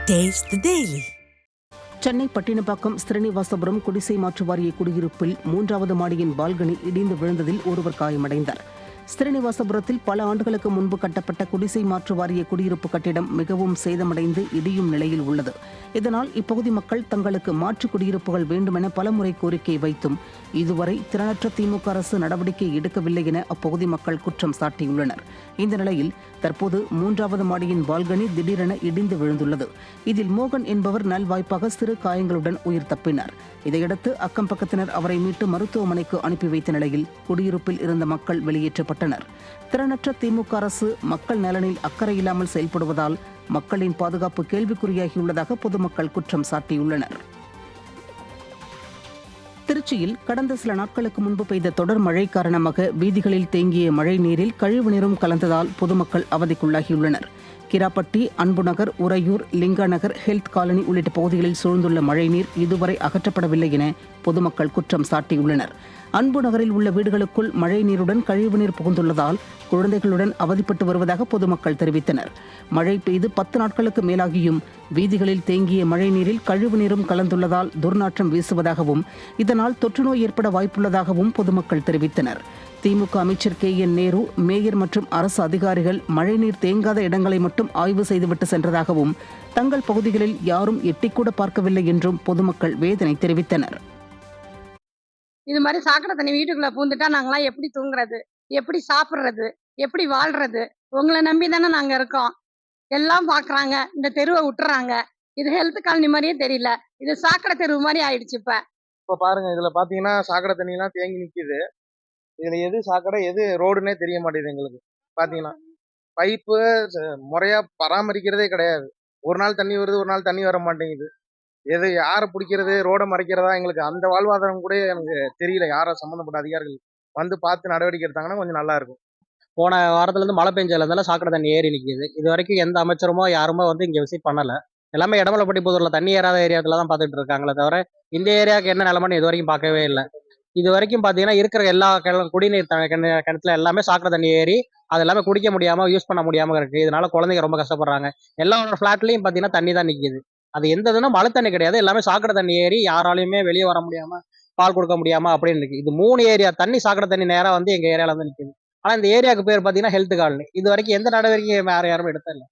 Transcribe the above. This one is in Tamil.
Taste the Daily. Chennai Pattinapakkam Srinivasapuram குடிசை மாற்று வாரிய குடியிருப்பில் 3வது மாடியின் பால்கனி இடிந்து விழுந்ததில் ஒருவர் காயமடைந்தார். ஸ்ரீனிவாசபுரத்தில் பல ஆண்டுகளுக்கு முன்பு கட்டப்பட்ட குடிசை மாற்று வாரிய குடியிருப்பு கட்டிடம் மிகவும் சேதமடைந்து இடியும் நிலையில் உள்ளது. இதனால் இப்பகுதி மக்கள் தங்களுக்கு மாற்று குடியிருப்புகள் வேண்டுமென பலமுறை கோரிக்கை வைத்தும் இதுவரை திறனற்ற திமுக அரசு நடவடிக்கை எடுக்கவில்லை என அப்பகுதி மக்கள் குற்றம் சாட்டியுள்ளனர். இந்த நிலையில் தற்போது 3வது மாடியின் பால்கனி திடீரென இடிந்து விழுந்துள்ளது. இதில் மோகன் என்பவர் நல்வாய்ப்பாக சிறு காயங்களுடன் உயிர் தப்பினார். இதையடுத்து அக்கம் பக்கத்தினர் அவரை மீட்டு மருத்துவமனைக்கு அனுப்பி வைத்த நிலையில் குடியிருப்பில் இருந்த மக்கள் வெளியேற்றப்பட்டனர். திறனற்ற திமுக அரசு மக்கள் நலனில் அக்கறை இல்லாமல் செயல்படுவதால் மக்களின் பாதுகாப்பு கேள்விக்குறியாகியுள்ளதாக பொதுமக்கள் குற்றம் சாட்டியுள்ளனர். திருச்சியில் கடந்த சில நாட்களுக்கு முன்பு பெய்த தொடர் மழை காரணமாக வீதிகளில் தேங்கிய மழை நீரில் கழிவு நீரும் கலந்ததால் பொதுமக்கள் அவதிக்குள்ளாகியுள்ளனர். கிராப்பட்டி, அன்புநகர், உறையூர், லிங்கா நகர், ஹெல்த் காலனி உள்ளிட்ட பகுதிகளில் சூழ்ந்துள்ள மழைநீர் இதுவரை அகற்றப்படவில்லை என பொதுமக்கள் குற்றம் சாட்டியுள்ளனர். அன்பு நகரில் உள்ள வீடுகளுக்குள் மழை நீருடன் கழிவுநீர் புகுந்துள்ளதால் குழந்தைகளுடன் அவதிப்பட்டு வருவதாக பொதுமக்கள் தெரிவித்தனர். மழை பெய்து 10 நாட்களுக்கு மேலாகியும் வீதிகளில் தேங்கிய மழை நீரில் கழிவுநீரும் கலந்துள்ளதால் துர்நாற்றம் வீசுவதாகவும் இதனால் தொற்றுநோய் ஏற்பட வாய்ப்புள்ளதாகவும் பொதுமக்கள் தெரிவித்தனர். திமுக அமைச்சர் KN நேரு, மேயர் மற்றும் அரசு அதிகாரிகள் மழைநீர் தேங்காத இடங்களை மட்டும் ஆய்வு செய்துவிட்டு சென்றதாகவும் தங்கள் பகுதிகளில் யாரும் எட்டிக்கூட பார்க்கவில்லை என்றும் பொதுமக்கள் வேதனை தெரிவித்தனர். இது மாதிரி சாக்கடை தண்ணி வீட்டுக்குள்ள பூந்துட்டா நாங்களாம் எப்படி தூங்குறது, எப்படி சாப்பிட்றது, எப்படி வாழ்றது? உங்களை நம்பி தானே நாங்க இருக்கோம். எல்லாம் பாக்குறாங்க, இந்த தெருவை விட்டுறாங்க. இது ஹெல்த் காலனி மாதிரியே தெரியல, இது சாக்கடை தெருவு மாதிரி ஆயிடுச்சு. இப்ப பாருங்க, இதுல பாத்தீங்கன்னா சாக்கடை தண்ணி எல்லாம் தேங்கி நிக்குது. இதுல எது சாக்கடை எது ரோடுன்னே தெரிய மாட்டேங்குது. எங்களுக்கு பாத்தீங்கன்னா பைப்பு முறையா பராமரிக்கிறதே கிடையாது. ஒரு நாள் தண்ணி வருது, ஒரு நாள் தண்ணி வர மாட்டேங்குது. எது யாரை பிடிக்கிறது, ரோடை மறைக்கிறதா, எங்களுக்கு அந்த வாழ்வாதாரம் கூட எனக்கு தெரியல. யாரை சம்மந்தப்பட்ட அதிகாரிகள் வந்து பார்த்து நடவடிக்கை எடுத்தாங்கன்னா கொஞ்சம் நல்லா இருக்கும். போன வாரத்துல இருந்து மழை பெஞ்சதுல சாக்கடை தண்ணி ஏறி நிற்கிது. இது வரைக்கும் எந்த அமைச்சருமோ யாருமோ வந்து இங்க விசிட் பண்ணல. எல்லாமே இடமலைப்பட்டி புதூர்ல தண்ணி ஏறாத ஏரியாத்துல தான் பார்த்துட்டு இருக்காங்களே தவிர இந்த ஏரியாவுக்கு என்ன நிலைமைன்னு இது வரைக்கும் பார்க்கவே இல்லை. இது வரைக்கும் பார்த்தீங்கன்னா இருக்கிற எல்லா குடிநீர் கிணத்துல எல்லாமே சாக்கடை தண்ணி ஏறி அது எல்லாமே குடிக்க முடியாம யூஸ் பண்ண முடியாம இருக்கு. இதனால குழந்தைங்க ரொம்ப கஷ்டப்படுறாங்க. எல்லாரோட ஃபிளாட்லயும் பார்த்தீங்கன்னா தண்ணி தான் நிற்கிது. அது எந்த இதுனா மழை தண்ணி கிடையாது, எல்லாமே சாக்கடை தண்ணி ஏறி யாராலையுமே வெளியே வர முடியாம பால் கொடுக்க முடியாம அப்படின்னு இருக்கு. இது 3 ஏரியா தண்ணி சாக்கடை தண்ணி நேரம் வந்து எங்க ஏரியால வந்து நிற்குது. ஆனா இந்த ஏரியாவுக்கு பேர் பார்த்தீங்கன்னா ஹெல்த் காலனி. இது வரைக்கும் எந்த நடவடிக்கையும் யாரும் எடுத்ததில்லை.